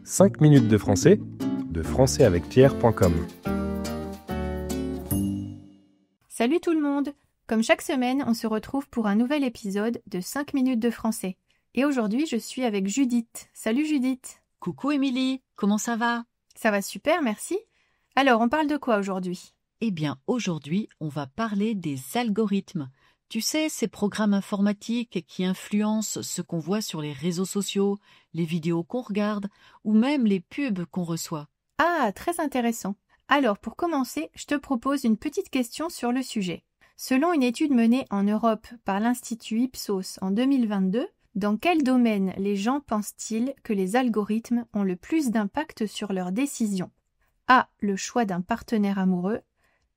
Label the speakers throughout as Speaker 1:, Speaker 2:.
Speaker 1: 5 minutes de français, de françaisavecpierre.com.
Speaker 2: Salut tout le monde! Comme chaque semaine, on se retrouve pour un nouvel épisode de 5 minutes de français. Et aujourd'hui, je suis avec Judith. Salut Judith!
Speaker 3: Coucou Émilie, comment ça va?
Speaker 2: Ça va super, merci. Alors, on parle de quoi aujourd'hui?
Speaker 3: Eh bien, aujourd'hui, on va parler des algorithmes. Tu sais, ces programmes informatiques qui influencent ce qu'on voit sur les réseaux sociaux, les vidéos qu'on regarde ou même les pubs qu'on reçoit.
Speaker 2: Ah, très intéressant. Alors, pour commencer, je te propose une petite question sur le sujet. Selon une étude menée en Europe par l'Institut Ipsos en 2022, dans quel domaine les gens pensent-ils que les algorithmes ont le plus d'impact sur leurs décisions? A. Le choix d'un partenaire amoureux.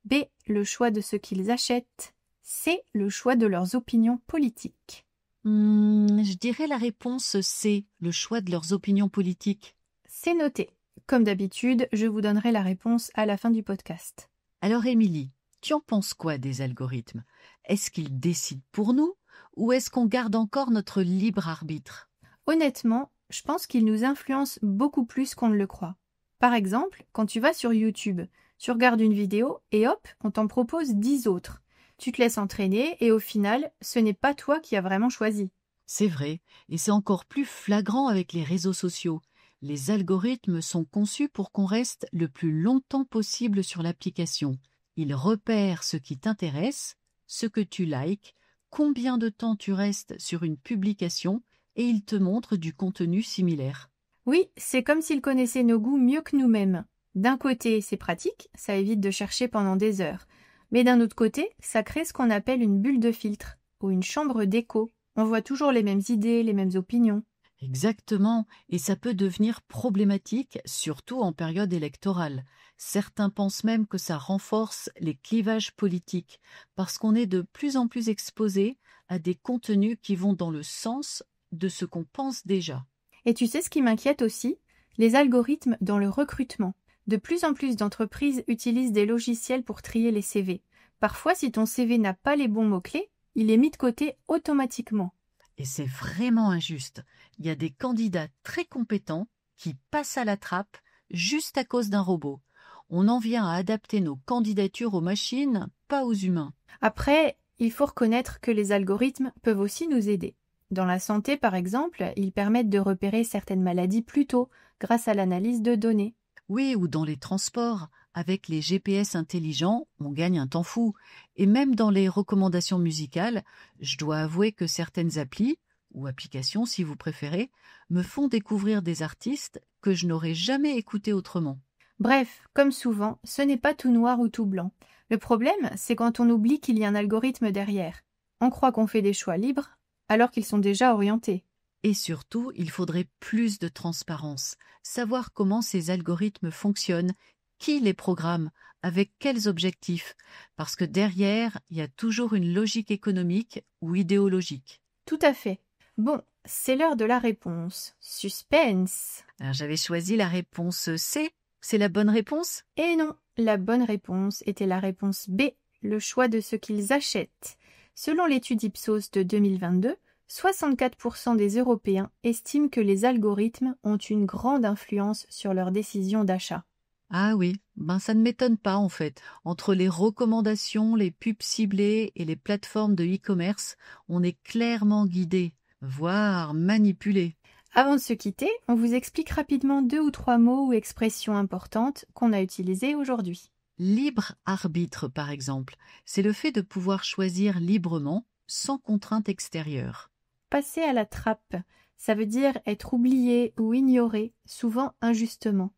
Speaker 2: B. Le choix de ce qu'ils achètent. C. Le choix de leurs opinions politiques.
Speaker 3: Je dirais la réponse C, le choix de leurs opinions politiques.
Speaker 2: C'est noté. Comme d'habitude, je vous donnerai la réponse à la fin du podcast.
Speaker 3: Alors Émilie, tu en penses quoi des algorithmes? Est-ce qu'ils décident pour nous ou est-ce qu'on garde encore notre libre arbitre?
Speaker 2: Honnêtement, je pense qu'ils nous influencent beaucoup plus qu'on ne le croit. Par exemple, quand tu vas sur YouTube, tu regardes une vidéo et hop, on t'en propose 10 autres. Tu te laisses entraîner et au final, ce n'est pas toi qui as vraiment choisi.
Speaker 3: C'est vrai, et c'est encore plus flagrant avec les réseaux sociaux. Les algorithmes sont conçus pour qu'on reste le plus longtemps possible sur l'application. Ils repèrent ce qui t'intéresse, ce que tu likes, combien de temps tu restes sur une publication et ils te montrent du contenu similaire.
Speaker 2: Oui, c'est comme s'ils connaissaient nos goûts mieux que nous-mêmes. D'un côté, c'est pratique, ça évite de chercher pendant des heures. Mais d'un autre côté, ça crée ce qu'on appelle une bulle de filtre ou une chambre d'écho. On voit toujours les mêmes idées, les mêmes opinions.
Speaker 3: Exactement, et ça peut devenir problématique, surtout en période électorale. Certains pensent même que ça renforce les clivages politiques, parce qu'on est de plus en plus exposé à des contenus qui vont dans le sens de ce qu'on pense déjà.
Speaker 2: Et tu sais ce qui m'inquiète aussi? Les algorithmes dans le recrutement. De plus en plus d'entreprises utilisent des logiciels pour trier les CV. Parfois, si ton CV n'a pas les bons mots-clés, il est mis de côté automatiquement.
Speaker 3: Et c'est vraiment injuste. Il y a des candidats très compétents qui passent à la trappe juste à cause d'un robot. On en vient à adapter nos candidatures aux machines, pas aux humains.
Speaker 2: Après, il faut reconnaître que les algorithmes peuvent aussi nous aider. Dans la santé, par exemple, ils permettent de repérer certaines maladies plus tôt grâce à l'analyse de données.
Speaker 3: Oui, ou dans les transports. Avec les GPS intelligents, on gagne un temps fou. Et même dans les recommandations musicales, je dois avouer que certaines applis, ou applications si vous préférez, me font découvrir des artistes que je n'aurais jamais écoutés autrement.
Speaker 2: Bref, comme souvent, ce n'est pas tout noir ou tout blanc. Le problème, c'est quand on oublie qu'il y a un algorithme derrière. On croit qu'on fait des choix libres, alors qu'ils sont déjà orientés.
Speaker 3: Et surtout, il faudrait plus de transparence, savoir comment ces algorithmes fonctionnent, qui les programme, avec quels objectifs, parce que derrière, il y a toujours une logique économique ou idéologique.
Speaker 2: Tout à fait. Bon, c'est l'heure de la réponse. Suspense!
Speaker 3: Alors j'avais choisi la réponse C. C'est la bonne réponse?
Speaker 2: Et non, la bonne réponse était la réponse B, le choix de ce qu'ils achètent. Selon l'étude Ipsos de 2022, 64% des Européens estiment que les algorithmes ont une grande influence sur leurs décisions d'achat.
Speaker 3: Ah oui, ça ne m'étonne pas en fait. Entre les recommandations, les pubs ciblées et les plateformes de e-commerce, on est clairement guidé, voire manipulé.
Speaker 2: Avant de se quitter, on vous explique rapidement 2 ou 3 mots ou expressions importantes qu'on a utilisées aujourd'hui.
Speaker 3: Libre arbitre, par exemple, c'est le fait de pouvoir choisir librement, sans contrainte extérieure.
Speaker 2: Passer à la trappe, ça veut dire être oublié ou ignoré, souvent injustement.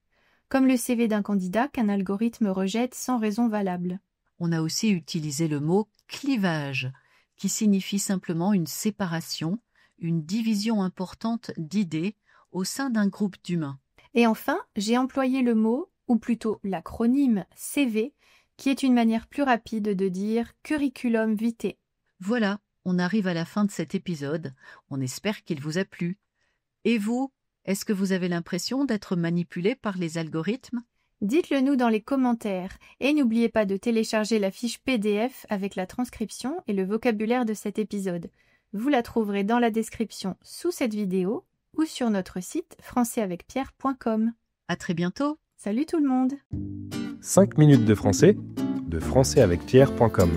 Speaker 2: Comme le CV d'un candidat qu'un algorithme rejette sans raison valable.
Speaker 3: On a aussi utilisé le mot clivage, qui signifie simplement une séparation, une division importante d'idées au sein d'un groupe d'humains.
Speaker 2: Et enfin, j'ai employé le mot, ou plutôt l'acronyme CV, qui est une manière plus rapide de dire curriculum vitae.
Speaker 3: Voilà, on arrive à la fin de cet épisode. On espère qu'il vous a plu. Et vous, est-ce que vous avez l'impression d'être manipulé par les algorithmes?
Speaker 2: Dites-le nous dans les commentaires et n'oubliez pas de télécharger la fiche PDF avec la transcription et le vocabulaire de cet épisode. Vous la trouverez dans la description sous cette vidéo ou sur notre site françaisavecpierre.com.
Speaker 3: À très bientôt.
Speaker 2: Salut tout le monde!
Speaker 1: 5 minutes de français, de françaisavecpierre.com.